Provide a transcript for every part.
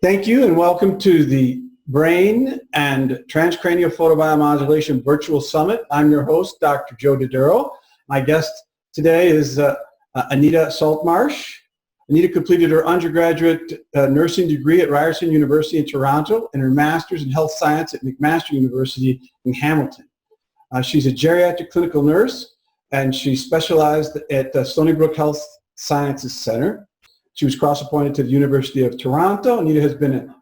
Thank you and welcome to the Brain and Transcranial Photobiomodulation Virtual Summit. I'm your host, Dr. Joe Doduro. My guest today is Anita Saltmarche. Anita completed her undergraduate nursing degree at Ryerson University in Toronto and her master's in health science at McMaster University in Hamilton. She's a geriatric clinical nurse and she specialized at the Stony Brook Health Sciences Center. She was cross-appointed to the University of Toronto. Anita has been a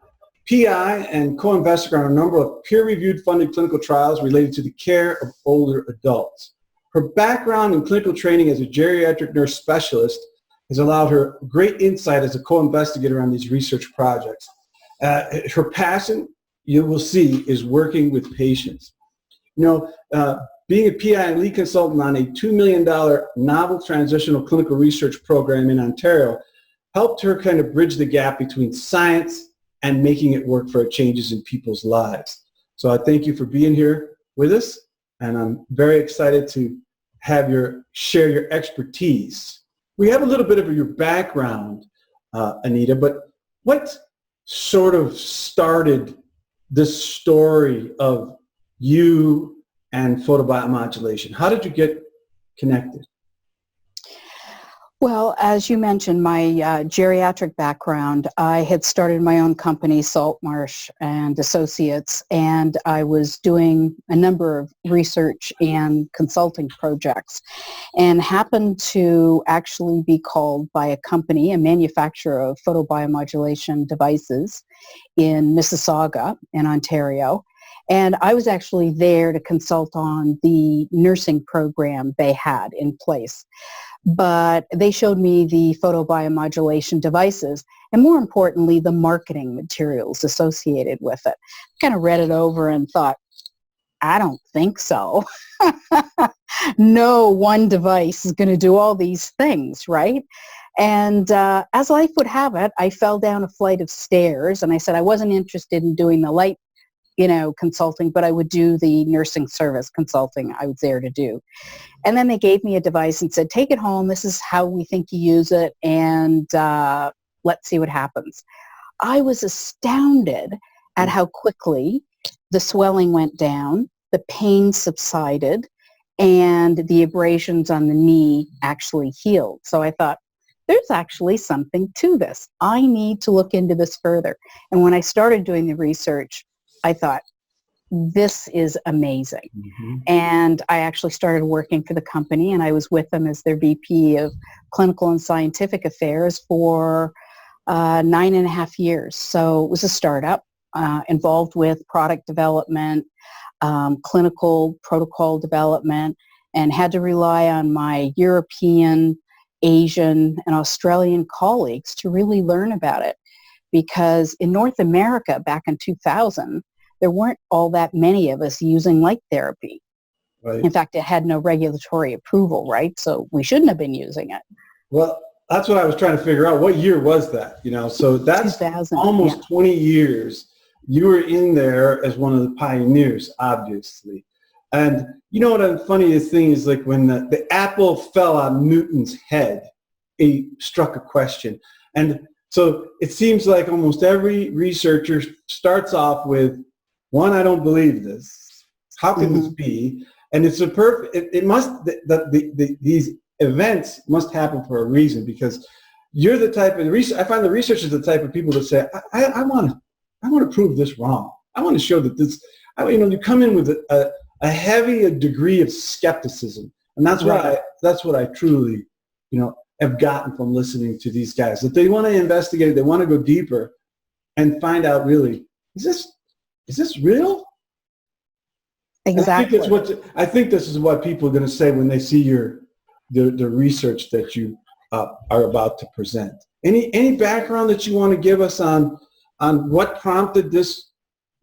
PI and co-investigator on a number of peer-reviewed funded clinical trials related to the care of older adults. Her background in clinical training as a geriatric nurse specialist has allowed her great insight as a co-investigator on these research projects. Her passion, you will see, is working with patients. Being a PI and lead consultant on a $2 million novel transitional clinical research program in Ontario helped her kind of bridge the gap between science and making it work for changes in people's lives. So I thank you for being here with us, and I'm very excited to have share your expertise. We have a little bit of your background, Anita, but what sort of started this story of you and photobiomodulation? How did you get connected? Well, as you mentioned, my geriatric background, I had started my own company, Saltmarche and Associates, and I was doing a number of research and consulting projects and happened to actually be called by a company, a manufacturer of photobiomodulation devices in Mississauga in Ontario. And I was actually there to consult on the nursing program they had in place. But they showed me the photobiomodulation devices and, more importantly, the marketing materials associated with it. Kind of read it over and thought, I don't think so. No one device is going to do all these things, right? And as life would have it, I fell down a flight of stairs and I said I wasn't interested in doing the light consulting, but I would do the nursing service consulting I was there to do. And then they gave me a device and said, take it home. This is how we think you use it, and let's see what happens. I was astounded at how quickly the swelling went down, the pain subsided, and the abrasions on the knee actually healed. So I thought, there's actually something to this. I need to look into this further. And when I started doing the research, I thought, this is amazing. Mm-hmm. And I actually started working for the company, and I was with them as their VP of Clinical and Scientific Affairs for 9.5 years. So it was a startup involved with product development, clinical protocol development, and had to rely on my European, Asian, and Australian colleagues to really learn about it. Because in North America back in 2000, there weren't all that many of us using light therapy. Right. In fact, it had no regulatory approval, right? So we shouldn't have been using it. Well, that's what I was trying to figure out. What year was that? So that's almost 20 years. You were in there as one of the pioneers, obviously. And you know what the funniest thing is, like when the apple fell on Newton's head, he struck a question. And so it seems like almost every researcher starts off with, one, I don't believe this. How can this be? And it's a perfect, it must, these events must happen for a reason, because you're the type of, I find the researchers are the type of people that say, I want to prove this wrong. I want to show that this, you come in with a heavy degree of skepticism. And that's what I truly, have gotten from listening to these guys, that they want to investigate, they want to go deeper and find out really, is this real? Exactly. I think this is what people are going to say when they see the research that you are about to present. Any background that you want to give us on what prompted this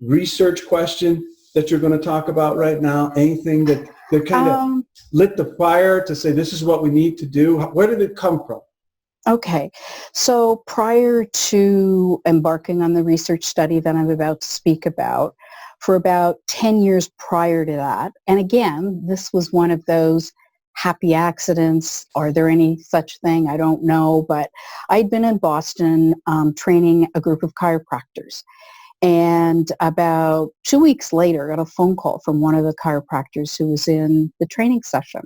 research question that you're going to talk about right now? Anything that kind of lit the fire to say this is what we need to do? Where did it come from? Okay. So prior to embarking on the research study that I'm about to speak about, for about 10 years prior to that, and again, this was one of those happy accidents. Are there any such thing? I don't know. But I'd been in Boston training a group of chiropractors. And about 2 weeks later, I got a phone call from one of the chiropractors who was in the training session.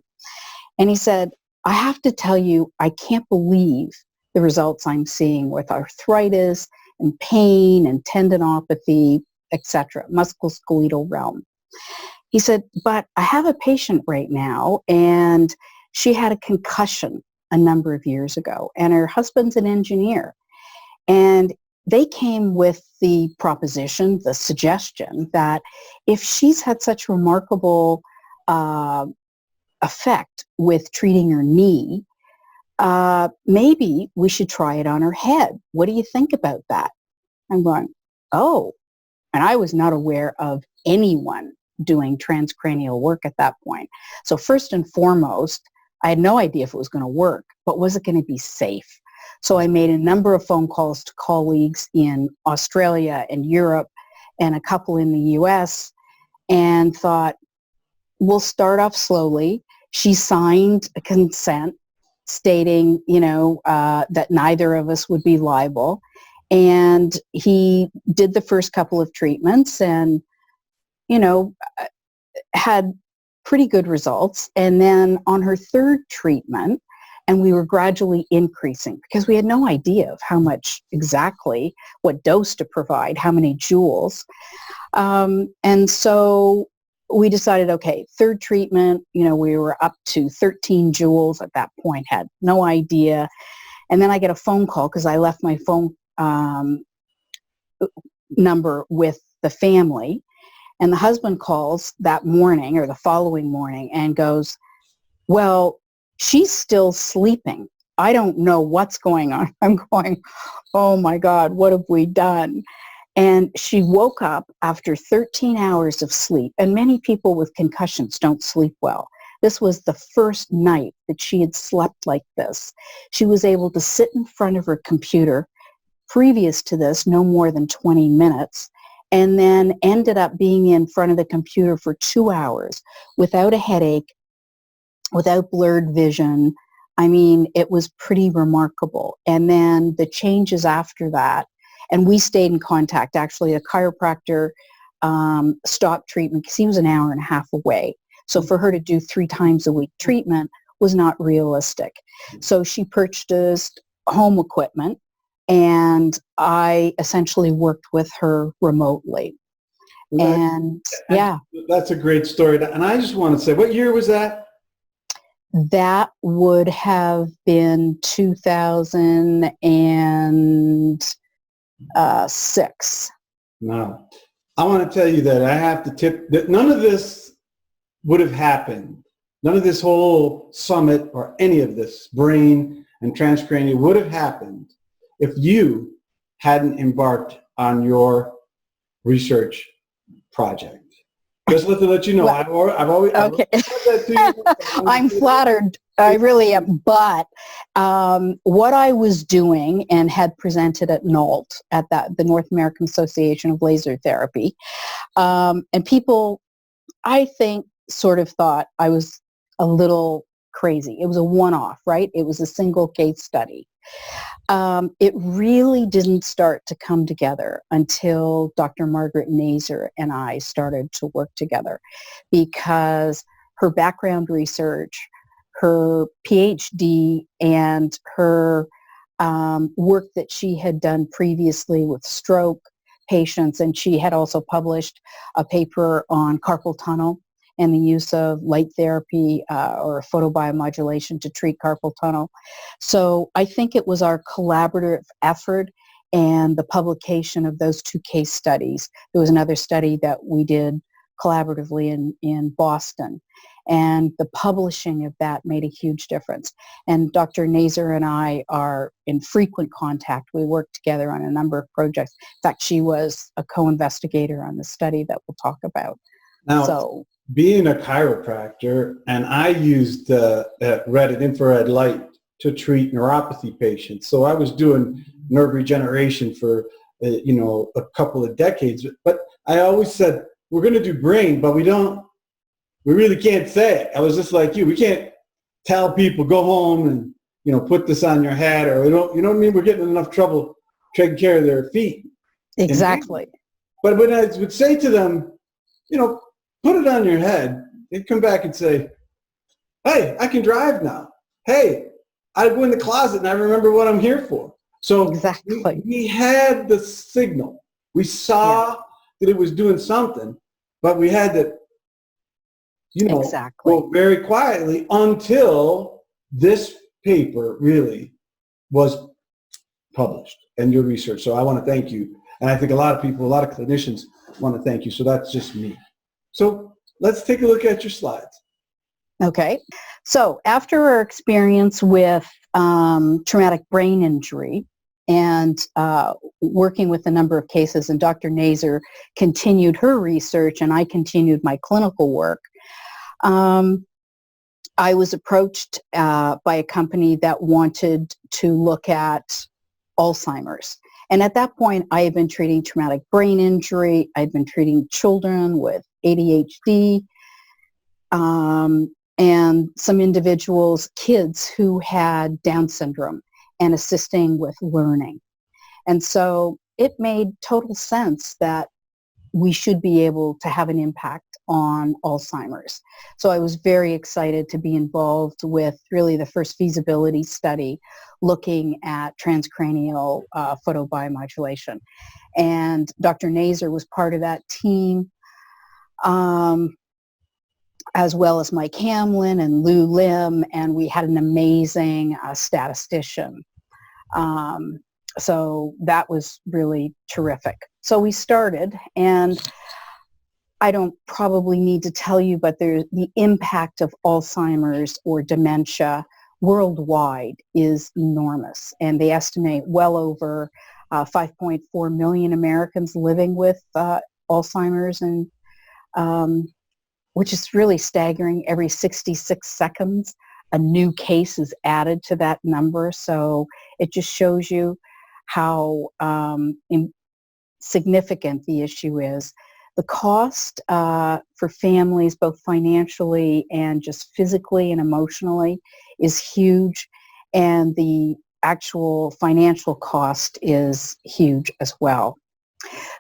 And he said, I have to tell you, I can't believe the results I'm seeing with arthritis and pain and tendinopathy, etc., musculoskeletal realm. He said, but I have a patient right now, and she had a concussion a number of years ago, and her husband's an engineer. And they came with the proposition, the suggestion, that if she's had such remarkable effect with treating her knee, maybe we should try it on her head. What do you think about that? I'm going, oh. And I was not aware of anyone doing transcranial work at that point. So first and foremost, I had no idea if it was going to work, but was it going to be safe? So I made a number of phone calls to colleagues in Australia and Europe and a couple in the US, and thought, we'll start off slowly. She signed a consent stating, that neither of us would be liable. And he did the first couple of treatments and, had pretty good results. And then on her third treatment, and we were gradually increasing because we had no idea of how much exactly, what dose to provide, how many joules. And so we decided, okay, third treatment, we were up to 13 joules at that point, had no idea. And then I get a phone call because I left my phone number with the family. And the husband calls that morning or the following morning and goes, well, she's still sleeping. I don't know what's going on. I'm going, oh my God, what have we done? And she woke up after 13 hours of sleep. And many people with concussions don't sleep well. This was the first night that she had slept like this. She was able to sit in front of her computer. Previous to this, no more than 20 minutes. And then ended up being in front of the computer for 2 hours without a headache, without blurred vision. I mean, it was pretty remarkable. And then the changes after that, and we stayed in contact. Actually, a chiropractor stopped treatment because he was an hour and a half away. So for her to do 3 times a week treatment was not realistic. So she purchased home equipment, and I essentially worked with her remotely. And yeah. That's a great story. And I just want to say, what year was that? That would have been 2006. Now, I want to tell you that I have to tip that none of this would have happened. None of this whole summit or any of this brain and transcranial would have happened if you hadn't embarked on your research project. Just to let you know, Well, I've always okay. said that to you. I'm flattered. I really am. But what I was doing and had presented at NALT, at the North American Association of Laser Therapy, and people, I think, sort of thought I was a little crazy. It was a one-off, right? It was a single case study. It really didn't start to come together until Dr. Margaret Naser and I started to work together, because her background research, her PhD, and her work that she had done previously with stroke patients, and she had also published a paper on carpal tunnel and the use of light therapy or photobiomodulation to treat carpal tunnel. So I think it was our collaborative effort and the publication of those 2 case studies. There was another study that we did collaboratively in Boston, and the publishing of that made a huge difference. And Dr. Naser and I are in frequent contact. We work together on a number of projects. In fact, she was a co-investigator on the study that we'll talk about. Now, being a chiropractor, and I used red and infrared light to treat neuropathy patients. So I was doing nerve regeneration for, a couple of decades. But I always said, we're going to do brain, but we really can't say it. I was just like you. We can't tell people, go home and, put this on your head, or, you know what I mean? We're getting in enough trouble taking care of their feet. Exactly. But when I would say to them, put it on your head, they'd come back and say, hey, I can drive now. Hey, I go in the closet and I remember what I'm here for. So Exactly. we had the signal. We saw that it was doing something, but we had to, Exactly. go very quietly until this paper really was published and your research. So I want to thank you. And I think a lot of people, a lot of clinicians want to thank you. So that's just me. So let's take a look at your slides. Okay. So after our experience with traumatic brain injury and working with a number of cases, and Dr. Nazer continued her research and I continued my clinical work, I was approached by a company that wanted to look at Alzheimer's. And at that point, I had been treating traumatic brain injury. I'd been treating children with ADHD, and some individuals, kids who had Down syndrome, and assisting with learning. And so it made total sense that we should be able to have an impact on Alzheimer's. So I was very excited to be involved with really the first feasibility study looking at transcranial photobiomodulation. And Dr. Nazer was part of that team, as well as Mike Hamlin and Lou Lim, and we had an amazing statistician. So that was really terrific. So we started, and I don't probably need to tell you, but the impact of Alzheimer's or dementia worldwide is enormous. And they estimate well over 5.4 million Americans living with Alzheimer's, and which is really staggering. Every 66 seconds, a new case is added to that number. So it just shows you how significant the issue is. The cost for families, both financially and just physically and emotionally, is huge. And the actual financial cost is huge as well.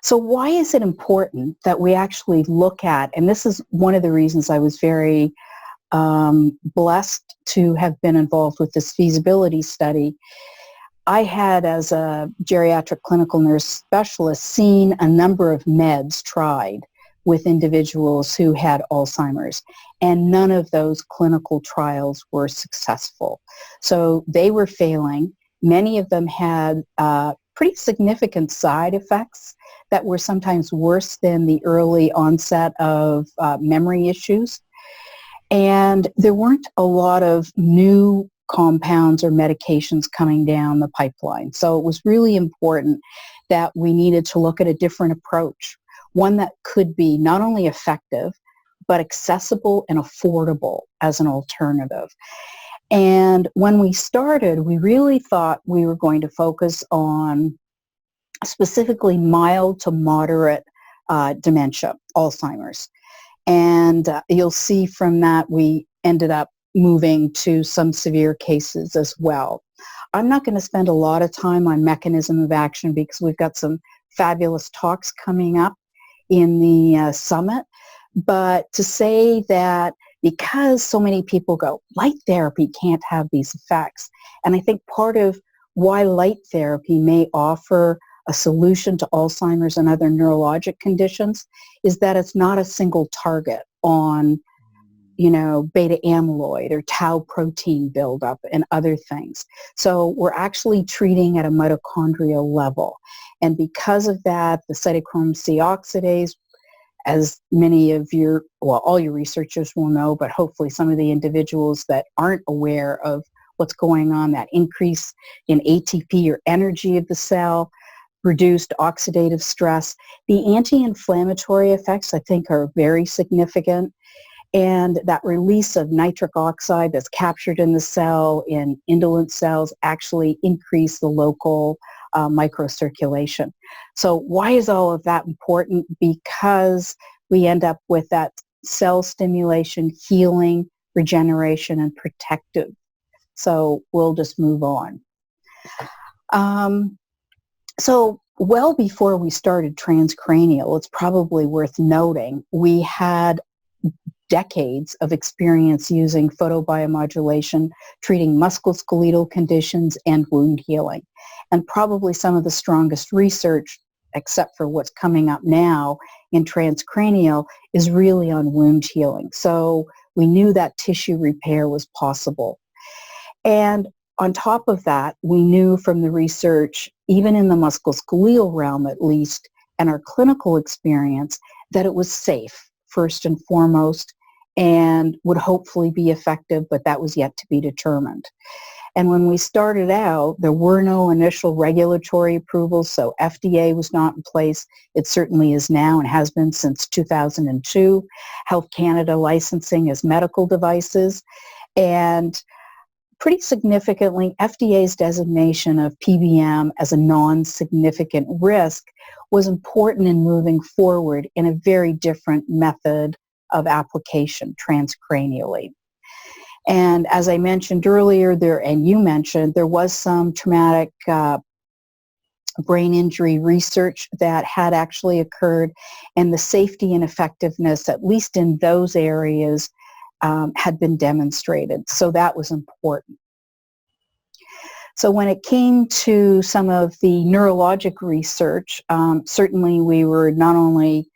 So why is it important that we actually look at, and this is one of the reasons I was very blessed to have been involved with this feasibility study. I had, as a geriatric clinical nurse specialist, seen a number of meds tried with individuals who had Alzheimer's, and none of those clinical trials were successful. So they were failing. Many of them had pretty significant side effects that were sometimes worse than the early onset of memory issues. And there weren't a lot of new compounds or medications coming down the pipeline. So it was really important that we needed to look at a different approach, one that could be not only effective, but accessible and affordable as an alternative. And when we started, we really thought we were going to focus on specifically mild to moderate dementia, Alzheimer's. And you'll see from that we ended up moving to some severe cases as well. I'm not going to spend a lot of time on mechanism of action because we've got some fabulous talks coming up in the summit. But to say that because so many people go, light therapy can't have these effects. And I think part of why light therapy may offer a solution to Alzheimer's and other neurologic conditions is that it's not a single target on, beta amyloid or tau protein buildup and other things. So we're actually treating at a mitochondrial level. And because of that, the cytochrome C oxidase, as many of all your researchers will know, but hopefully some of the individuals that aren't aware of what's going on, that increase in ATP or energy of the cell, reduced oxidative stress. The anti-inflammatory effects, I think, are very significant. And that release of nitric oxide that's captured in the cell in indolent cells actually increase the local microcirculation. So why is all of that important? Because we end up with that cell stimulation, healing, regeneration, and protective. So we'll just move on. So well before we started transcranial, it's probably worth noting, we had decades of experience using photobiomodulation, treating musculoskeletal conditions and wound healing. And probably some of the strongest research, except for what's coming up now in transcranial, is really on wound healing. So we knew that tissue repair was possible. And on top of that, we knew from the research, even in the musculoskeletal realm at least, and our clinical experience, that it was safe, first and foremost, and would hopefully be effective, but that was yet to be determined. And when we started out, there were no initial regulatory approvals, so FDA was not in place. It certainly is now and has been since 2002. Health Canada licensing as medical devices. And pretty significantly, FDA's designation of PBM as a non-significant risk was important in moving forward in a very different method of application transcranially. And as I mentioned earlier, and you mentioned, there was some traumatic brain injury research that had actually occurred, and the safety and effectiveness, at least in those areas, had been demonstrated. So that was important. So when it came to some of the neurologic research, certainly we were not only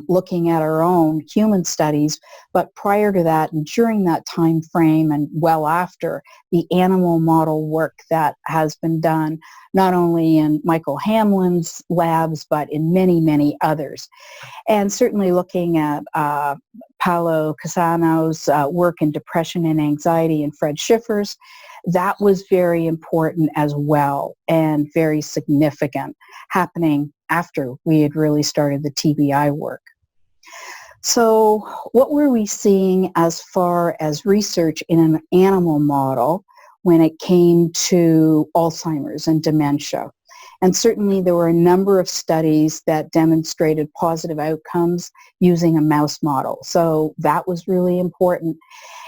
looking at our own human studies, but prior to that and during that time frame and well after, the animal model work that has been done not only in Michael Hamlin's labs, but in many, many others. And certainly looking at Paolo Casano's work in depression and anxiety and Fred Schiffer's, that was very important as well and very significant, happening after we had really started the TBI work. So what were we seeing as far as research in an animal model when it came to Alzheimer's and dementia? And certainly there were a number of studies that demonstrated positive outcomes using a mouse model. So that was really important.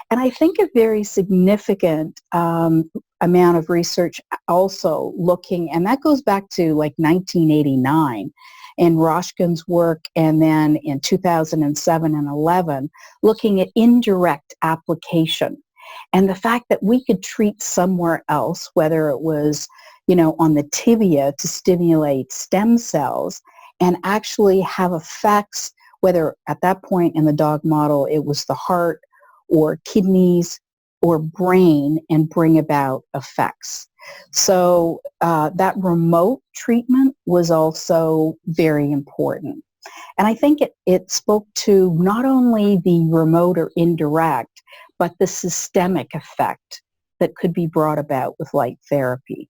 And I think a very significant amount of research also looking, and that goes back to like 1989 in Roshkin's work, and then in 2007 and 11, looking at indirect application. And the fact that we could treat somewhere else, whether it was, on the tibia to stimulate stem cells, and actually have effects, whether at that point in the dog model it was the heart or kidneys or brain, and bring about effects. So that remote treatment was also very important. And I think it spoke to not only the remote or indirect, but the systemic effect that could be brought about with light therapy.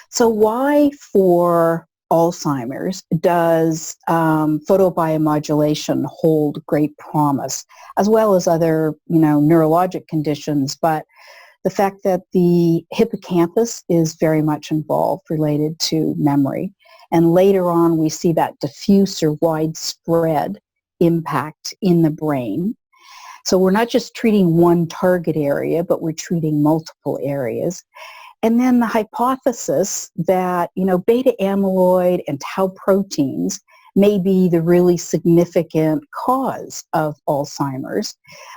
So why for Alzheimer's does photobiomodulation hold great promise, as well as other, neurologic conditions? But the fact that the hippocampus is very much involved, related to memory, and later on we see that diffuse or widespread impact in the brain. So we're not just treating one target area, but we're treating multiple areas. And then the hypothesis that, beta amyloid and tau proteins may be the really significant cause of Alzheimer's.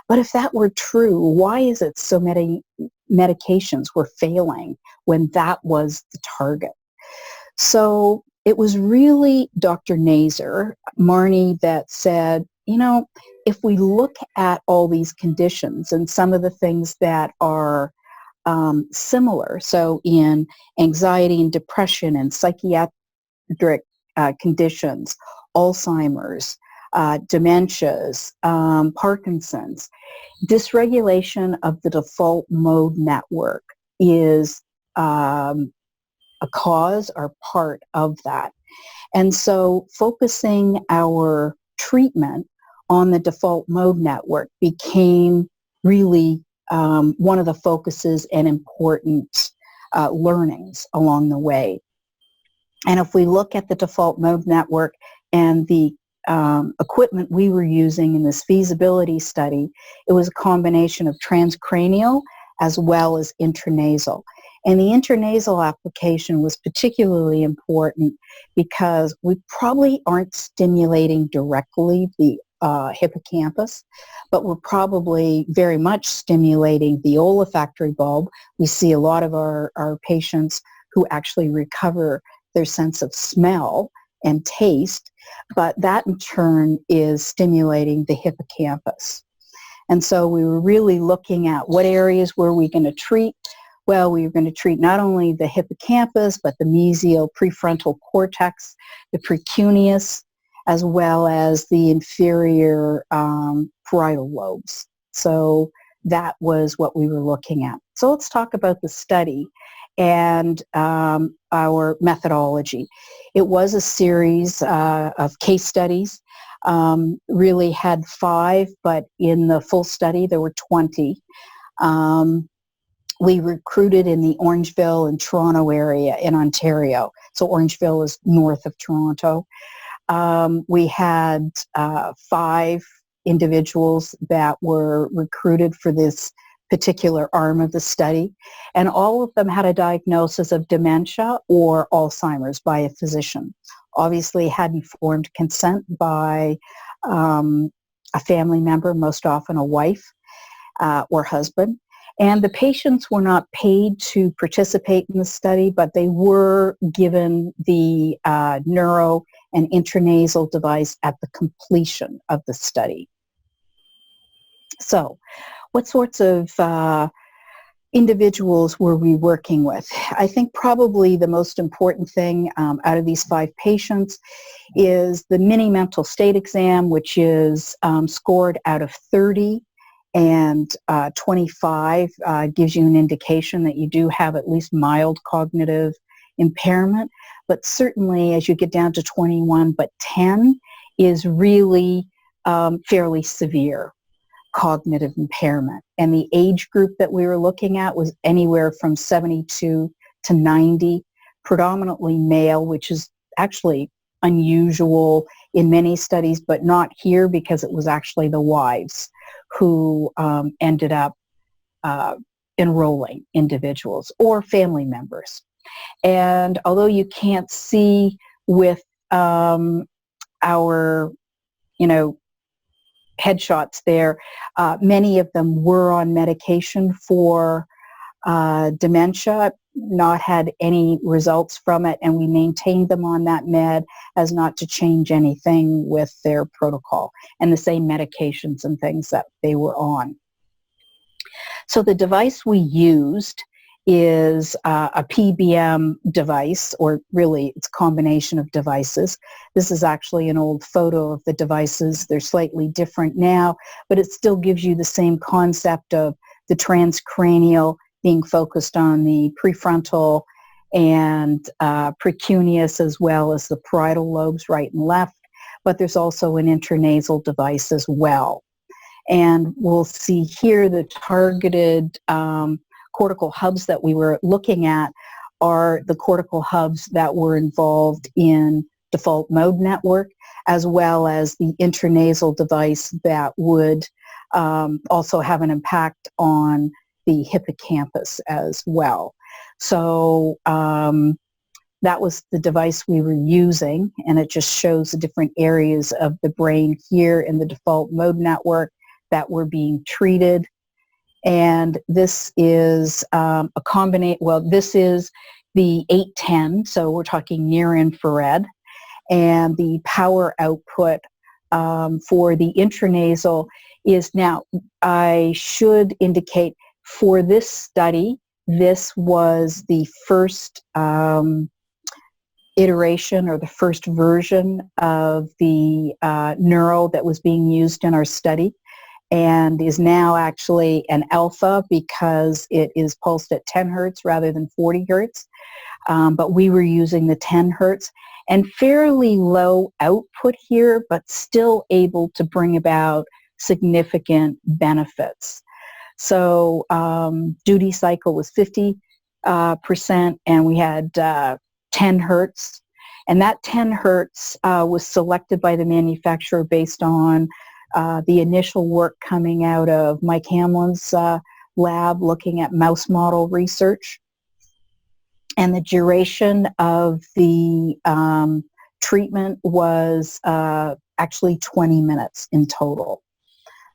But if that were true, why is it so many medications were failing when that was the target? So it was really Dr. Naser, Marnie, that said, if we look at all these conditions and some of the things that are similar, so in anxiety and depression and psychiatric conditions, Alzheimer's, dementias, Parkinson's, dysregulation of the default mode network is a cause or part of that. And so focusing our treatment on the default mode network became really one of the focuses and important learnings along the way. And if we look at the default mode network and the equipment we were using in this feasibility study, it was a combination of transcranial as well as intranasal. And the intranasal application was particularly important because we probably aren't stimulating directly the hippocampus, but we're probably very much stimulating the olfactory bulb. We see a lot of our patients who actually recover their sense of smell and taste, but that in turn is stimulating the hippocampus. And so we were really looking at what areas were we going to treat. Well, we were going to treat not only the hippocampus, but the mesial prefrontal cortex, the precuneus, as well as the inferior parietal lobes. So that was what we were looking at. So let's talk about the study and our methodology. It was a series of case studies. Really had 5, but in the full study there were 20. We recruited in the Orangeville and Toronto area in Ontario. So Orangeville is north of Toronto. We had 5 individuals that were recruited for this particular arm of the study, and all of them had a diagnosis of dementia or Alzheimer's by a physician. Obviously had informed consent by a family member, most often a wife or husband. And the patients were not paid to participate in the study, but they were given the neuro and intranasal device at the completion of the study. So, what sorts of individuals were we working with? I think probably the most important thing out of these 5 patients is the mini mental state exam, which is scored out of 30, and 25 gives you an indication that you do have at least mild cognitive impairment. But certainly as you get down to 21, but 10 is really fairly severe cognitive impairment. And the age group that we were looking at was anywhere from 72 to 90, predominantly male, which is actually unusual in many studies, but not here because it was actually the wives who ended up enrolling individuals or family members. And although you can't see with our, headshots there, many of them were on medication for dementia, not had any results from it, and we maintained them on that med as not to change anything with their protocol and the same medications and things that they were on. So the device we used is a PBM device, or really it's a combination of devices. This is actually an old photo of the devices. They're slightly different now, but it still gives you the same concept of the transcranial being focused on the prefrontal and precuneus, as well as the parietal lobes right and left, but there's also an intranasal device as well. And we'll see here the targeted cortical hubs that we were looking at are the cortical hubs that were involved in default mode network, as well as the intranasal device that would also have an impact on the hippocampus as well. So that was the device we were using, and it just shows the different areas of the brain here in the default mode network that were being treated. And this is this is the 810, so we're talking near infrared. And the power output for the intranasal is, now I should indicate for this study, this was the first iteration or the first version of the neuro that was being used in our study, and is now actually an alpha because it is pulsed at 10 hertz rather than 40 hertz. But we were using the 10 hertz and fairly low output here, but still able to bring about significant benefits. So duty cycle was 50%, and we had 10 hertz. And that 10 hertz was selected by the manufacturer based on the initial work coming out of Mike Hamlin's lab looking at mouse model research. And the duration of the treatment was actually 20 minutes in total.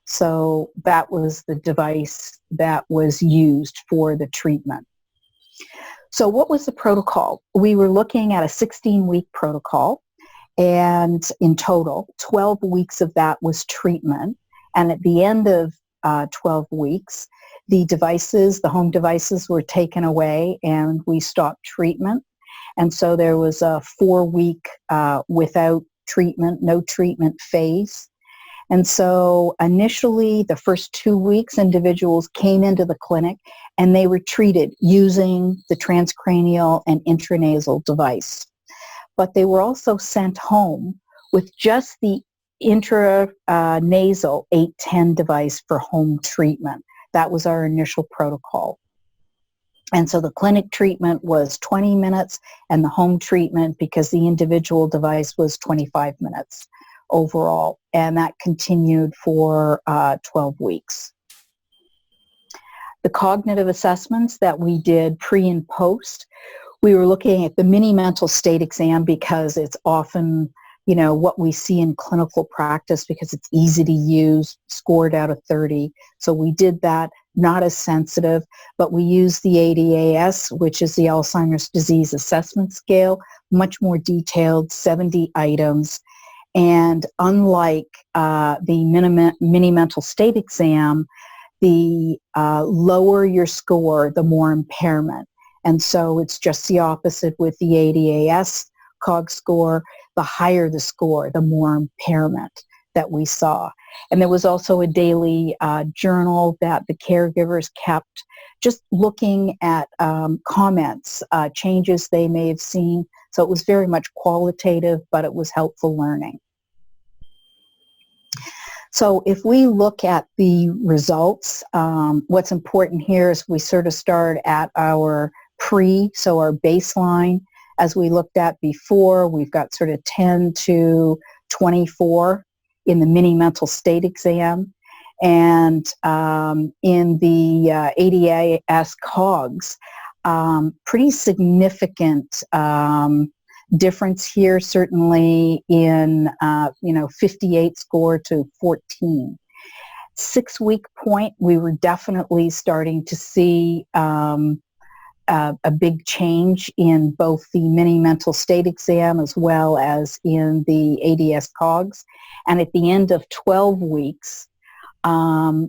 So that was the device that was used for the treatment. So what was the protocol? We were looking at a 16-week protocol, and in total, 12 weeks of that was treatment. And at the end of 12 weeks, the devices, the home devices, were taken away and we stopped treatment. And so there was a 4-week without treatment, no treatment phase. And so initially, the first 2 weeks, individuals came into the clinic and they were treated using the transcranial and intranasal device. But they were also sent home with just the intranasal 810 device for home treatment. That was our initial protocol. And so the clinic treatment was 20 minutes and the home treatment, because the individual device, was 25 minutes overall. And that continued for 12 weeks. The cognitive assessments that we did pre and post, we were looking at the mini mental state exam because it's often, you know, what we see in clinical practice because it's easy to use, scored out of 30. So we did that, not as sensitive, but we used the ADAS, which is the Alzheimer's Disease Assessment Scale, much more detailed, 70 items. And unlike the mini mental state exam, the lower your score, the more impairment. And so it's just the opposite with the ADAS COG score. The higher the score, the more impairment that we saw. And there was also a daily journal that the caregivers kept, just looking at comments, changes they may have seen. So it was very much qualitative, but it was helpful learning. So if we look at the results, what's important here is we sort of start at our so our baseline. As we looked at before, we've got sort of 10 to 24 in the mini mental state exam. And in the ADAS COGS, pretty significant difference here, certainly in 58 score to 14. 6-week point, we were definitely starting to see a big change in both the mini mental state exam as well as in the ADS COGS. And at the end of 12 weeks,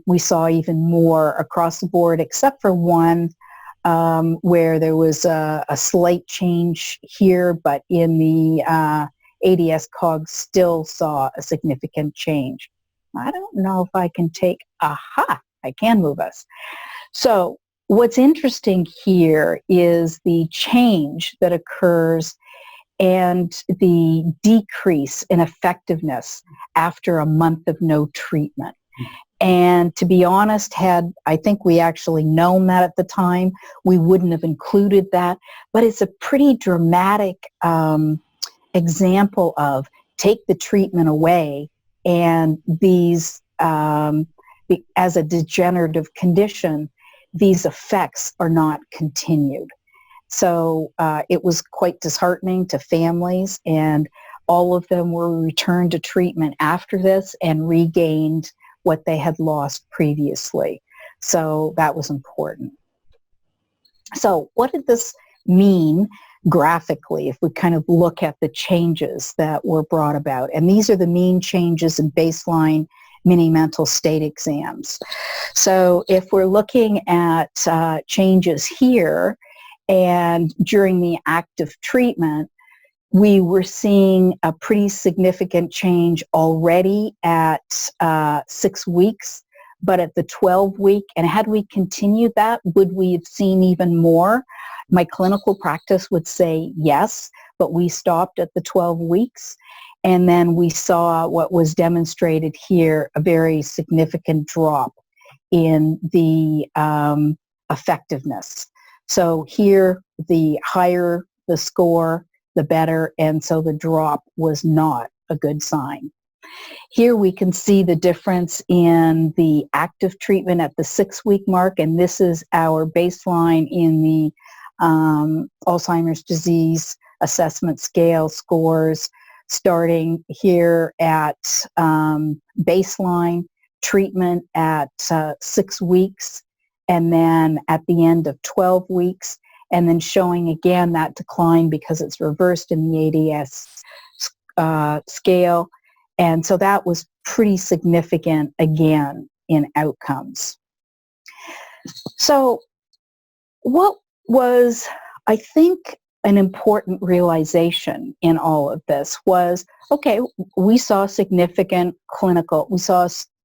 we saw even more across the board, except for one where there was a slight change here, but in the ADS COGS still saw a significant change. I don't know if I can take, I can move us. So what's interesting here is the change that occurs and the decrease in effectiveness after a month of no treatment. And to be honest, I think we actually known that at the time, we wouldn't have included that. But it's a pretty dramatic example of take the treatment away and these, as a degenerative condition, these effects are not continued. So it was quite disheartening to families, and all of them were returned to treatment after this and regained what they had lost previously. So that was important. So what did this mean graphically if we kind of look at the changes that were brought about? And these are the mean changes in baseline mini mental state exams. So if we're looking at changes here, and during the active treatment, we were seeing a pretty significant change already at 6 weeks, but at the 12-week, and had we continued that, would we have seen even more? My clinical practice would say yes, but we stopped at the 12 weeks. And then we saw what was demonstrated here, a very significant drop in the effectiveness. So here, the higher the score, the better, and so the drop was not a good sign. Here we can see the difference in the active treatment at the 6-week mark, and this is our baseline in the Alzheimer's disease assessment scale scores, starting here at baseline treatment at 6 weeks, and then at the end of 12 weeks, and then showing again that decline because it's reversed in the ADS scale. And so that was pretty significant again in outcomes. So what was, I think, an important realization in all of this was, okay, we saw significant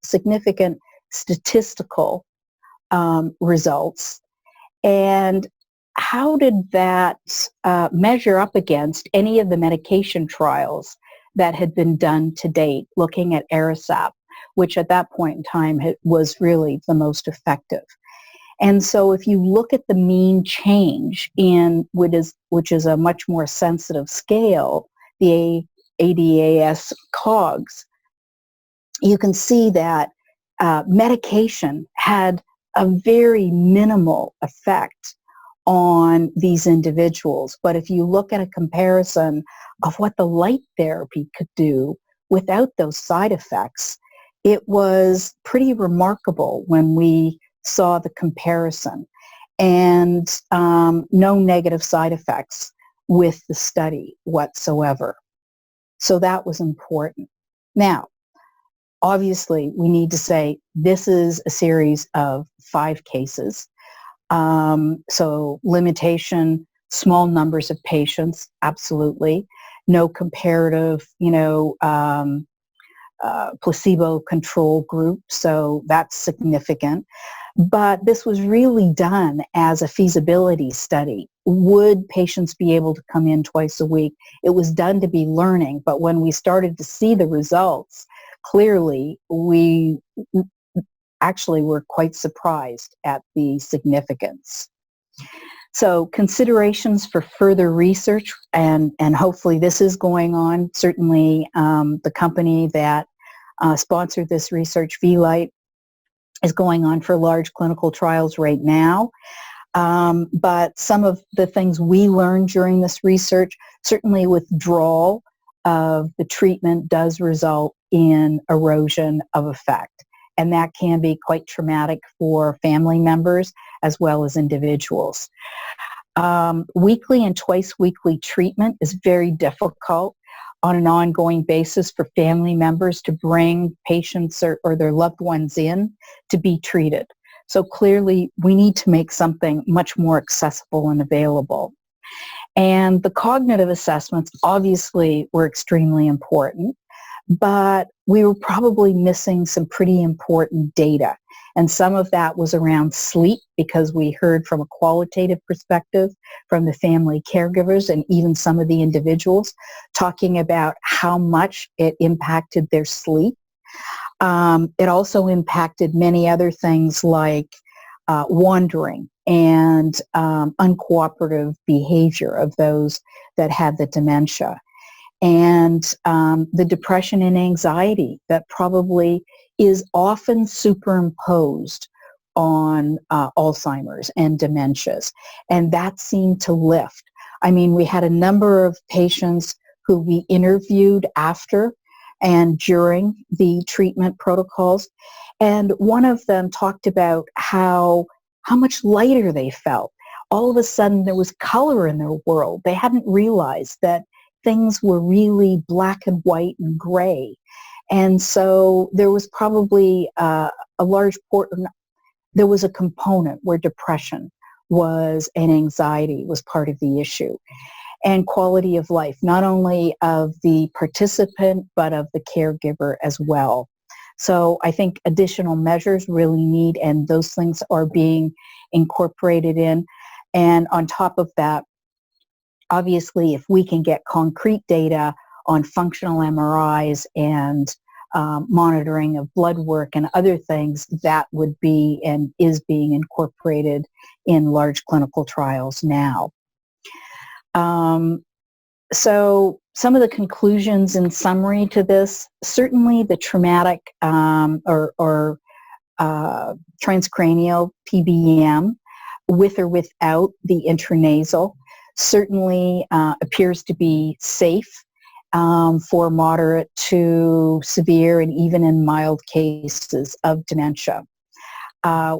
significant statistical results. And how did that measure up against any of the medication trials that had been done to date, looking at Aricept, which at that point in time was really the most effective? And so if you look at the mean change in which is a much more sensitive scale, the ADAS COGS, you can see that medication had a very minimal effect on these individuals. But if you look at a comparison of what the light therapy could do without those side effects, it was pretty remarkable when we saw the comparison, and no negative side effects with the study whatsoever. So that was important. Now, obviously, we need to say this is a series of 5 cases. So limitation, small numbers of patients, absolutely. No comparative, placebo control group, so that's significant. But this was really done as a feasibility study. Would patients be able to come in twice a week? It was done to be learning, but when we started to see the results, clearly we actually were quite surprised at the significance. So considerations for further research, and hopefully this is going on. Certainly the company that sponsored this research, V-Light, is going on for large clinical trials right now. But some of the things we learned during this research, certainly withdrawal of the treatment does result in erosion of effect. And that can be quite traumatic for family members as well as individuals. Weekly and twice weekly treatment is very difficult on an ongoing basis for family members to bring patients or their loved ones in to be treated. So clearly we need to make something much more accessible and available. And the cognitive assessments obviously were extremely important, but we were probably missing some pretty important data. And some of that was around sleep, because we heard from a qualitative perspective from the family caregivers and even some of the individuals talking about how much it impacted their sleep. It also impacted many other things like wandering and uncooperative behavior of those that had the dementia. And the depression and anxiety that probably is often superimposed on Alzheimer's and dementias. And that seemed to lift. I mean, we had a number of patients who we interviewed after and during the treatment protocols. And one of them talked about how much lighter they felt. All of a sudden there was color in their world. They hadn't realized that things were really black and white and gray. And so there was probably a large portion, there was a component where depression was and anxiety was part of the issue. And quality of life, not only of the participant, but of the caregiver as well. So I think additional measures really need, and those things are being incorporated in. And on top of that, obviously, if we can get concrete data on functional MRIs and monitoring of blood work and other things, that would be and is being incorporated in large clinical trials now. So some of the conclusions in summary to this, certainly the traumatic or transcranial PBM with or without the intranasal certainly appears to be safe for moderate to severe and even in mild cases of dementia.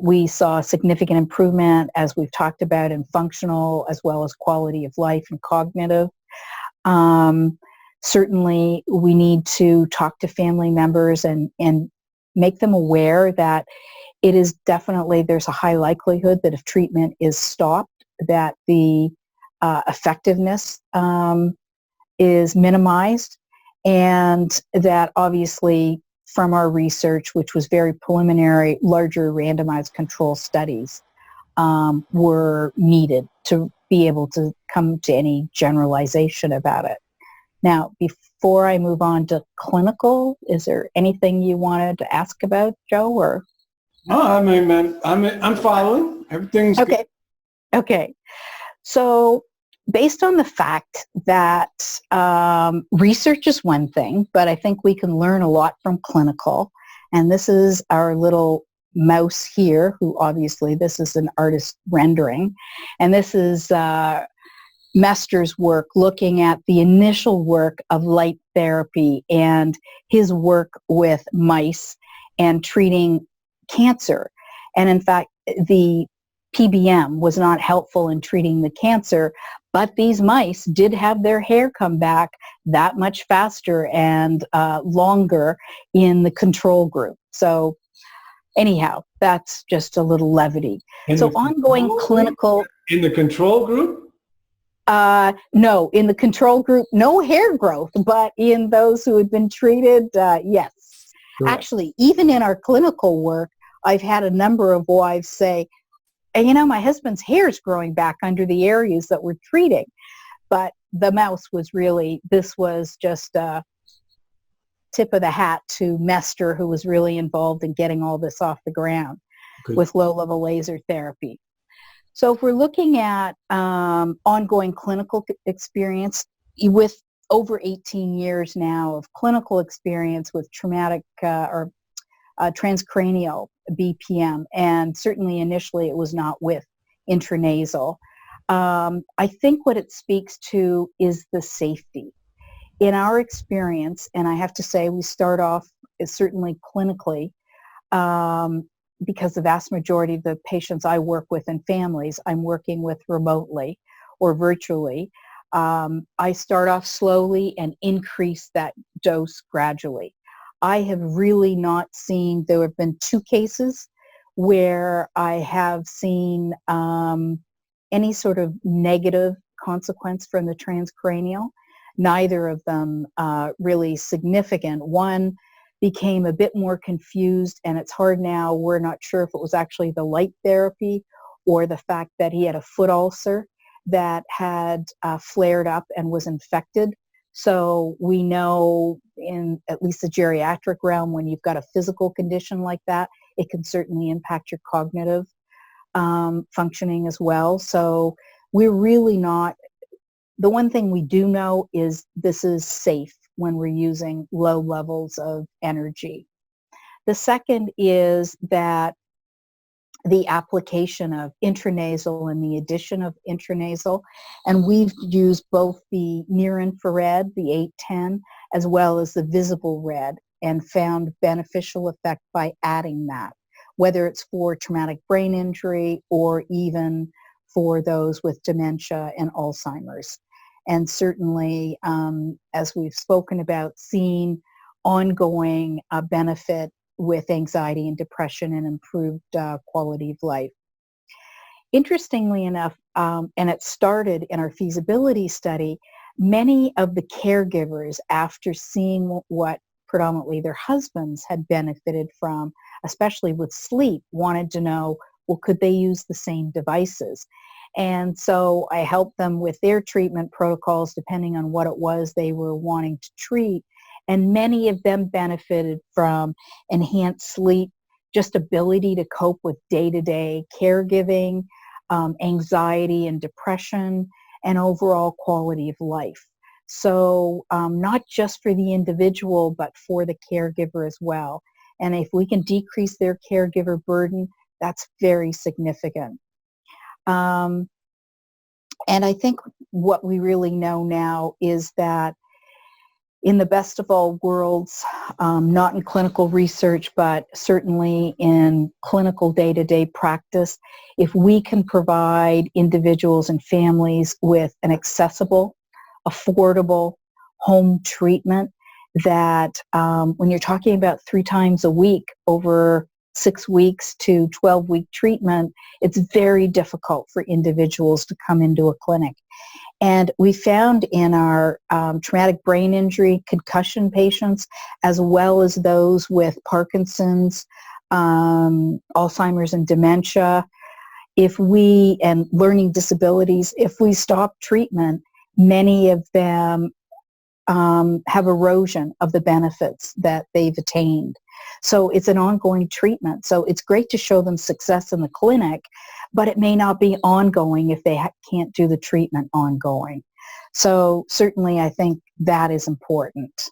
We saw significant improvement, as we've talked about, in functional as well as quality of life and cognitive. Certainly, we need to talk to family members and make them aware that it is definitely, there's a high likelihood that if treatment is stopped, that the effectiveness is minimized, and that obviously from our research, which was very preliminary, larger randomized control studies were needed to be able to come to any generalization about it. Now, before I move on to clinical, is there anything you wanted to ask about, Joe? Or I mean, man, I'm following. Everything's okay. good. Okay. So based on the fact that research is one thing, but I think we can learn a lot from clinical. And this is our little mouse here, who obviously this is an artist rendering. And this is Mester's work looking at the initial work of light therapy and his work with mice and treating cancer. And in fact, the PBM was not helpful in treating the cancer, but these mice did have their hair come back that much faster and longer in the control group. So anyhow, that's just a little levity. So ongoing clinical... In the control group? No, in the control group, no hair growth, but in those who had been treated, yes. Correct. Actually, even in our clinical work, I've had a number of wives say, you know, my husband's hair is growing back under the areas that we're treating. But the mouse was really, this was just a tip of the hat to Mester, who was really involved in getting all this off the ground with low-level laser therapy. So if we're looking at ongoing clinical experience, with over 18 years now of clinical experience with traumatic or transcranial BPM, and certainly initially it was not with intranasal, I think what it speaks to is the safety. In our experience, and I have to say we start off certainly clinically, because the vast majority of the patients I work with and families I'm working with remotely or virtually, I start off slowly and increase that dose gradually. I have really not seen, there have been 2 cases where I have seen any sort of negative consequence from the transcranial. Neither of them really significant. One became a bit more confused, and it's hard now. We're not sure if it was actually the light therapy or the fact that he had a foot ulcer that had flared up and was infected. So we know in at least the geriatric realm, when you've got a physical condition like that, it can certainly impact your cognitive functioning as well. So we're really not, the one thing we do know is this is safe when we're using low levels of energy. The second is that the application of intranasal and the addition of intranasal, and we've used both the near infrared, the 810, as well as the visible red, and found beneficial effect by adding that, whether it's for traumatic brain injury or even for those with dementia and Alzheimer's. And certainly, as we've spoken about, seeing ongoing benefit with anxiety and depression and improved quality of life. Interestingly enough, and it started in our feasibility study, many of the caregivers, after seeing what predominantly their husbands had benefited from, especially with sleep, wanted to know, well, could they use the same devices? And so I helped them with their treatment protocols depending on what it was they were wanting to treat. And many of them benefited from enhanced sleep, just ability to cope with day-to-day caregiving, anxiety and depression, and overall quality of life. So not just for the individual, but for the caregiver as well. And if we can decrease their caregiver burden, that's very significant. And I think what we really know now is that in the best of all worlds, not in clinical research, but certainly in clinical day-to-day practice, if we can provide individuals and families with an accessible, affordable home treatment that when you're talking about 3 times a week over 6 weeks to 12-week treatment, it's very difficult for individuals to come into a clinic. And we found in our traumatic brain injury concussion patients, as well as those with Parkinson's, Alzheimer's and dementia, and learning disabilities, if we stop treatment, many of them have erosion of the benefits that they've attained. So it's an ongoing treatment. So it's great to show them success in the clinic, but it may not be ongoing if they can't do the treatment ongoing. So certainly I think that is important.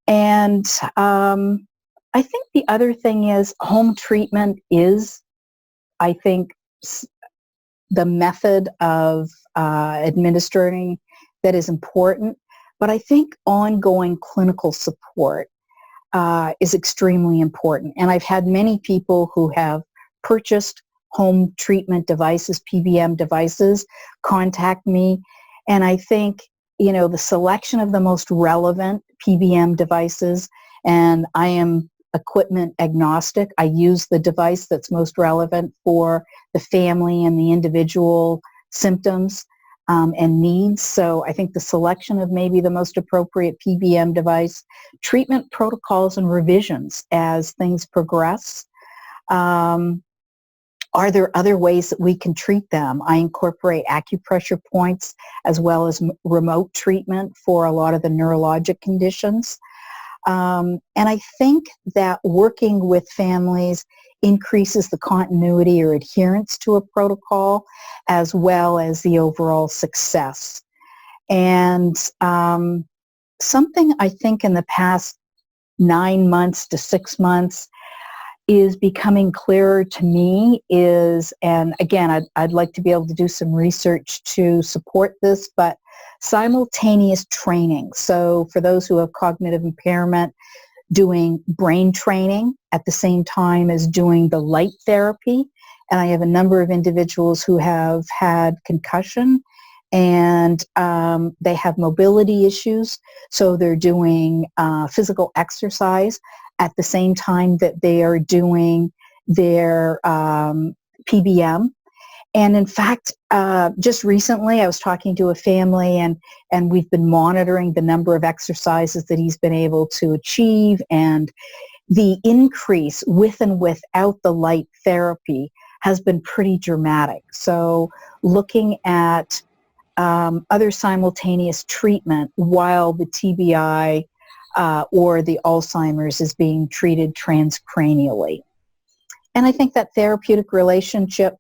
And I think the other thing is home treatment is, I think, the method of administering that is important. But I think ongoing clinical support is extremely important. And I've had many people who have purchased home treatment devices, PBM devices, contact me. And I think, the selection of the most relevant PBM devices, and I am equipment agnostic. I use the device that's most relevant for the family and the individual symptoms and needs. So I think the selection of maybe the most appropriate PBM device, treatment protocols and revisions as things progress. Are there other ways that we can treat them? I incorporate acupressure points as well as remote treatment for a lot of the neurologic conditions. And I think that working with families increases the continuity or adherence to a protocol as well as the overall success. And something I think in the past 9 months to 6 months is becoming clearer to me is, and again, I'd like to be able to do some research to support this, but simultaneous training. So for those who have cognitive impairment, doing brain training at the same time as doing the light therapy. And I have a number of individuals who have had concussion and they have mobility issues. So they're doing physical exercise at the same time that they are doing their PBM. And in fact, just recently I was talking to a family and we've been monitoring the number of exercises that he's been able to achieve, and the increase with and without the light therapy has been pretty dramatic. So looking at other simultaneous treatment while the TBI or the Alzheimer's is being treated transcranially. And I think that therapeutic relationship,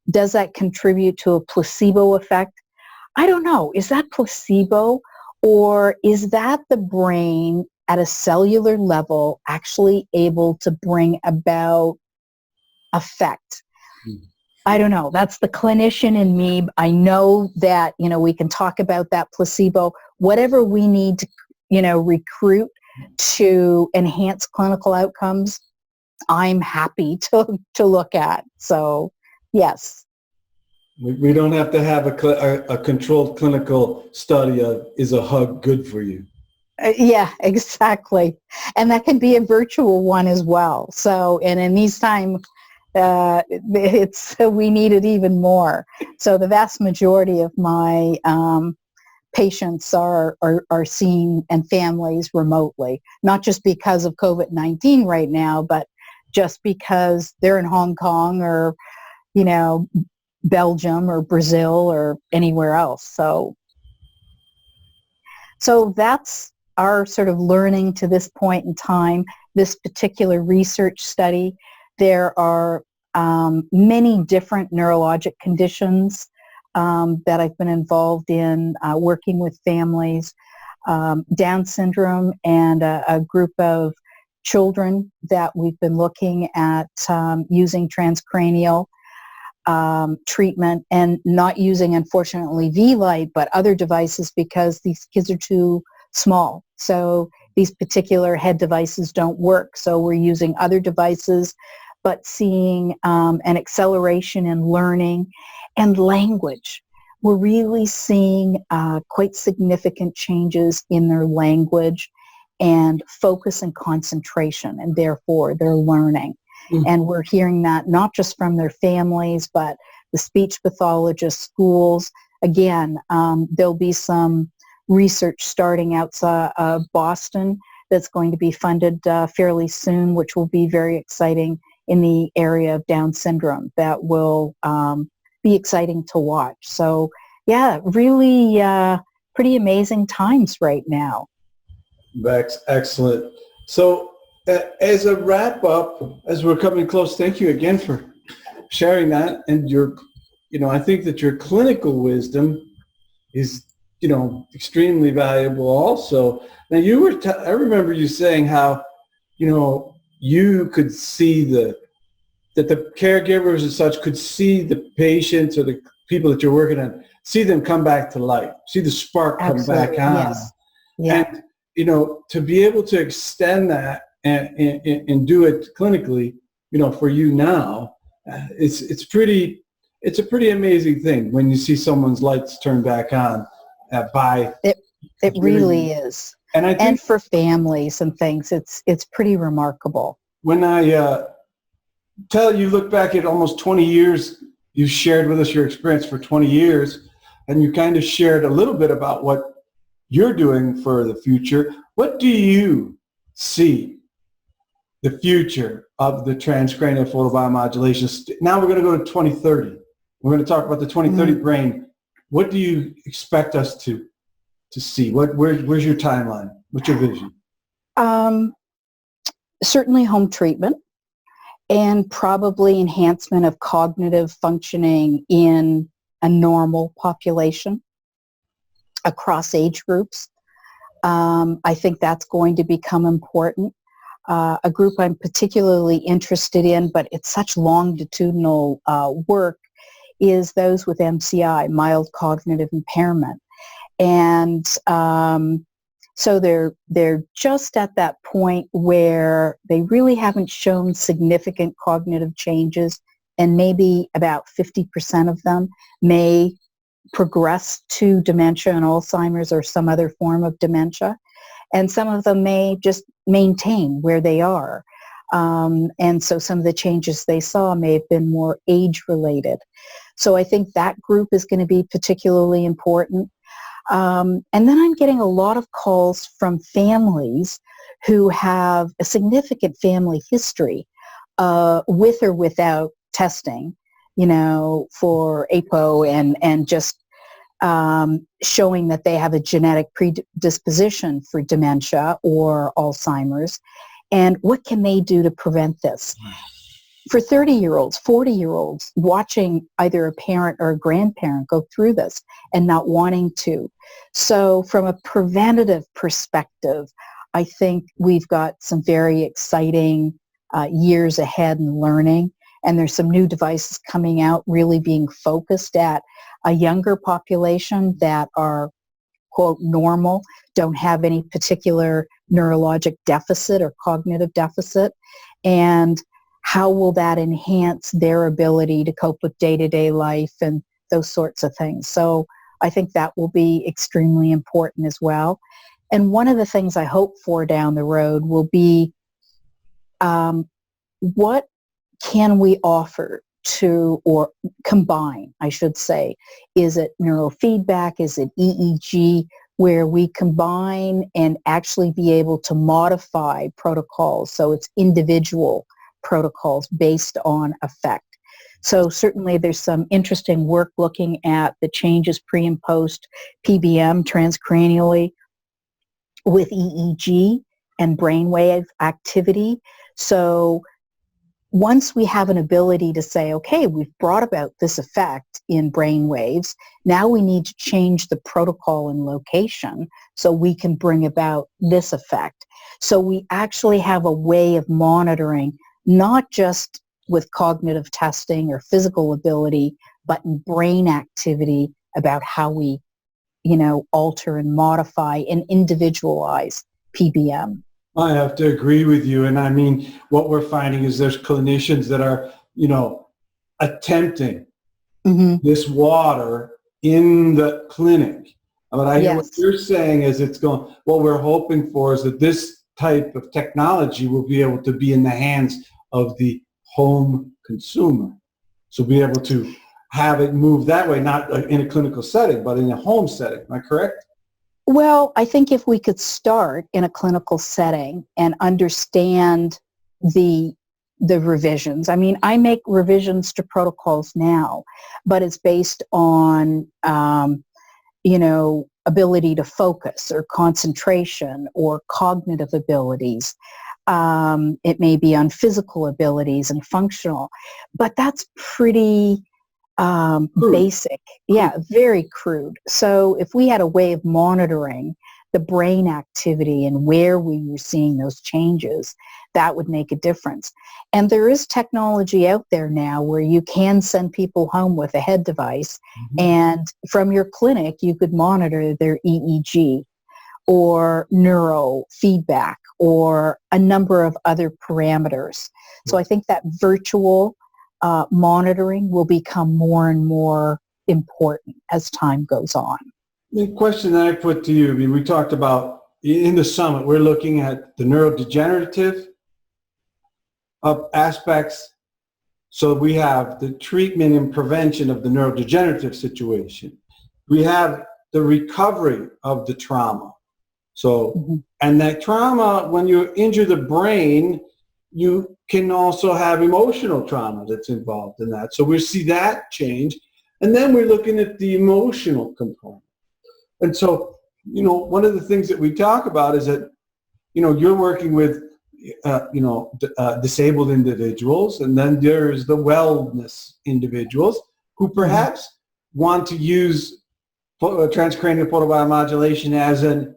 does that contribute to a placebo effect? I don't know. Is that placebo, or is that the brain at a cellular level actually able to bring about effect? I don't know. That's the clinician in me. I know that, we can talk about that placebo, whatever we need to, recruit to enhance clinical outcomes, I'm happy to look at. So, yes. We don't have to have a controlled clinical study of, is a hug good for you? Yeah, exactly. And that can be a virtual one as well. So, and in these times, we need it even more. So the vast majority of my patients are seen, and families, remotely, not just because of COVID-19 right now, but just because they're in Hong Kong or, Belgium or Brazil or anywhere else. So that's our sort of learning to this point in time, this particular research study. There are many different neurologic conditions that I've been involved in working with families, Down syndrome, and a group of children that we've been looking at using transcranial treatment and not using, unfortunately, V-Light, but other devices because these kids are too small. So these particular head devices don't work. So we're using other devices, but seeing an acceleration in learning and language. We're really seeing quite significant changes in their language and focus and concentration, and therefore their learning. And we're hearing that not just from their families, but the speech pathologists, schools. Again, there'll be some research starting outside of Boston that's going to be funded fairly soon, which will be very exciting in the area of Down syndrome. That will be exciting to watch. So yeah, really pretty amazing times right now. Excellent. So as a wrap up, as we're coming close, thank you again for sharing that. And I think that your clinical wisdom is, extremely valuable also. Now I remember you saying how, you could see that the caregivers and such could see the patients or the people that you're working on, see them come back to life, see the spark come back on. Yes. Yeah. And, to be able to extend that and do it clinically, for you now, it's a pretty amazing thing when you see someone's lights turn back on It really is. And I think, and for families and things, it's pretty remarkable. When I you look back at almost 20 years, you shared with us your experience for 20 years, and you kind of shared a little bit about what you're doing for the future. What do you see the future of the transcranial photobiomodulation? Now we're going to go to 2030. We're going to talk about the 2030 brain. What do you expect us to see? Where's your timeline? What's your vision? Certainly home treatment, and probably enhancement of cognitive functioning in a normal population across age groups. I think that's going to become important. A group I'm particularly interested in, but it's such longitudinal work, is those with MCI, mild cognitive impairment. And so they're just at that point where they really haven't shown significant cognitive changes, and maybe about 50% of them may progress to dementia and Alzheimer's or some other form of dementia. And some of them may just maintain where they are. And so some of the changes they saw may have been more age-related. So I think that group is going to be particularly important. And then I'm getting a lot of calls from families who have a significant family history with or without testing, for APO and just showing that they have a genetic predisposition for dementia or Alzheimer's. And what can they do to prevent this? For 30-year-olds, 40-year-olds watching either a parent or a grandparent go through this and not wanting to. So from a preventative perspective, I think we've got some very exciting years ahead in learning. And there's some new devices coming out really being focused at a younger population that are, quote, normal, don't have any particular neurologic deficit or cognitive deficit. And how will that enhance their ability to cope with day-to-day life and those sorts of things? So I think that will be extremely important as well. And one of the things I hope for down the road will be what can we offer to, or combine, I should say. Is it neurofeedback? Is it EEG? Where we combine and actually be able to modify protocols so it's individual protocols based on effect. So certainly there's some interesting work looking at the changes pre and post PBM transcranially with EEG and brainwave activity. So once we have an ability to say, okay, we've brought about this effect in brain waves, now we need to change the protocol and location so we can bring about this effect. So we actually have a way of monitoring, not just with cognitive testing or physical ability, but in brain activity about how we, alter and modify and individualize PBM. I have to agree with you. And I mean, what we're finding is there's clinicians that are, attempting this water in the clinic. But I hear what you're saying is what we're hoping for is that this type of technology will be able to be in the hands of the home consumer. So be able to have it move that way, not in a clinical setting, but in a home setting. Am I correct? Well, I think if we could start in a clinical setting and understand the revisions. I mean, I make revisions to protocols now, but it's based on, ability to focus or concentration or cognitive abilities. It may be on physical abilities and functional, but that's pretty basic. Yeah, very crude. So if we had a way of monitoring the brain activity and where we were seeing those changes, that would make a difference. And there is technology out there now where you can send people home with a head device, and from your clinic you could monitor their EEG or neurofeedback or a number of other parameters. So I think that virtual monitoring will become more and more important as time goes on. The question that I put to you, I mean, we talked about in the summit, we're looking at the neurodegenerative aspects. So we have the treatment and prevention of the neurodegenerative situation. We have the recovery of the trauma. So, and that trauma, when you injure the brain, you can also have emotional trauma that's involved in that. So we see that change. And then we're looking at the emotional component. And so, one of the things that we talk about is that, you're working with, disabled individuals, and then there's the wellness individuals who perhaps want to use transcranial photobiomodulation as an,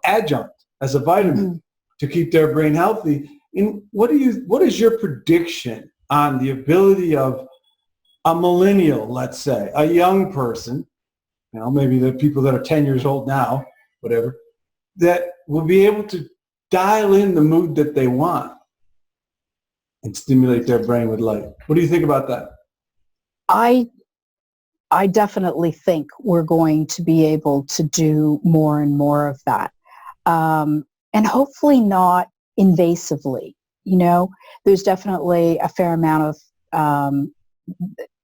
adjunct, as a vitamin to keep their brain healthy. And what is your prediction on the ability of a millennial, let's say, a young person, maybe the people that are 10 years old now, whatever, that will be able to dial in the mood that they want and stimulate their brain with light? What do you think about that? I definitely think we're going to be able to do more and more of that. And hopefully not invasively. There's definitely a fair amount of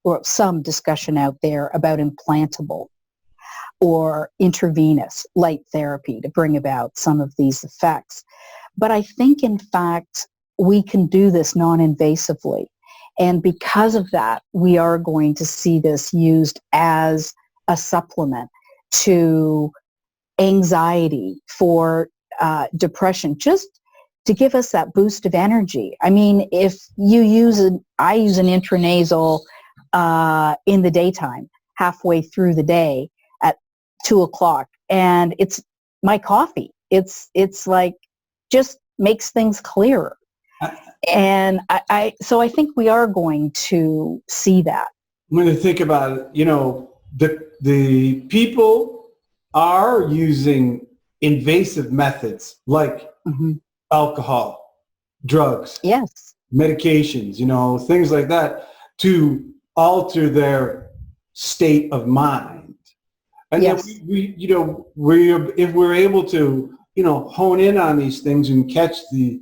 or some discussion out there about implantable or intravenous light therapy to bring about some of these effects. But I think, in fact, we can do this non-invasively. And because of that, we are going to see this used as a supplement to anxiety, for depression, just to give us that boost of energy. I mean, if you I use an intranasal in the daytime, halfway through the day at 2:00, and it's my coffee. It's like just makes things clearer. And so I think we are going to see that. When you think about it, the people are using invasive methods like alcohol, drugs, medications, things like that to alter their state of mind. And then if we're able to, hone in on these things and catch the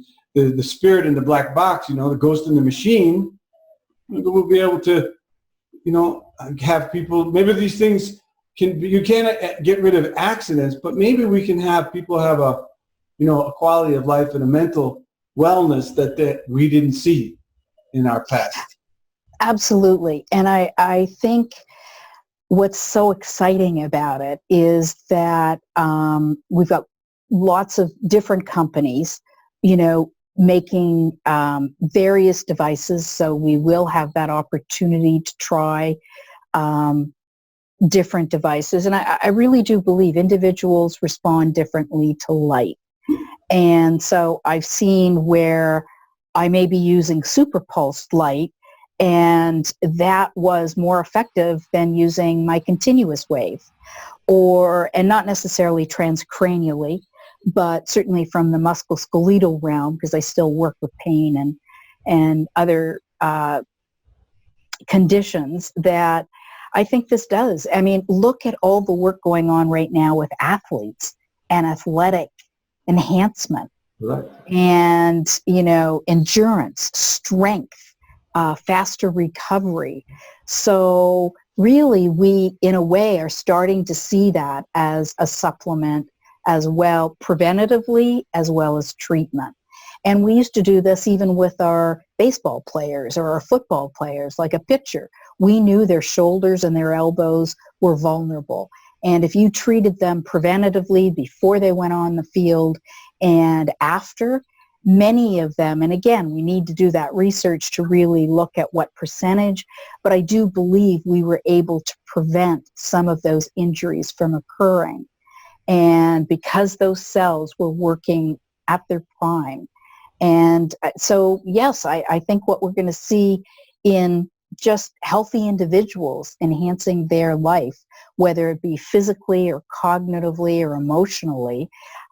spirit in the black box, the ghost in the machine, we'll be able to, have people, maybe these things you can't get rid of accidents, but maybe we can have people have a quality of life and a mental wellness that we didn't see in our past. Absolutely. And I think what's so exciting about it is that we've got lots of different companies, making various devices. So we will have that opportunity to try different devices. And I really do believe individuals respond differently to light. And so I've seen where I may be using super pulsed light, and that was more effective than using my continuous wave, and not necessarily transcranially, but certainly from the musculoskeletal realm, because I still work with pain and other conditions that I think this does. I mean, look at all the work going on right now with athletes and athletic enhancement, Right. and, endurance, strength, faster recovery. So really, we, in a way, are starting to see that as a supplement as well, preventatively as well as treatment. And we used to do this even with our baseball players or our football players, like a pitcher. We knew their shoulders and their elbows were vulnerable. And if you treated them preventatively before they went on the field and after, many of them, and again, we need to do that research to really look at what percentage, but I do believe we were able to prevent some of those injuries from occurring. And because those cells were working at their prime. And so, yes, I think what we're going to see in just healthy individuals enhancing their life, whether it be physically or cognitively or emotionally,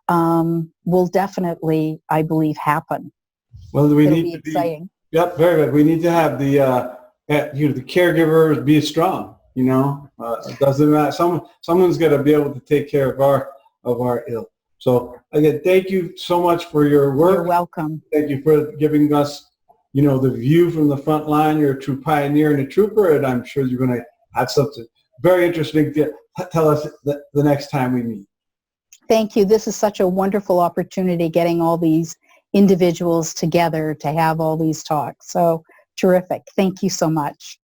will definitely, I believe, happen. Well, we It'll need be to exciting. Yep, very good. We need to have the the caregivers be strong. It doesn't matter. Someone's got to be able to take care of our ill. So again, thank you so much for your work. You're welcome. Thank you for giving us, the view from the front line. You're a true pioneer and a trooper, and I'm sure you're going to have something very interesting to tell us the next time we meet. Thank you. This is such a wonderful opportunity, getting all these individuals together to have all these talks. So terrific. Thank you so much.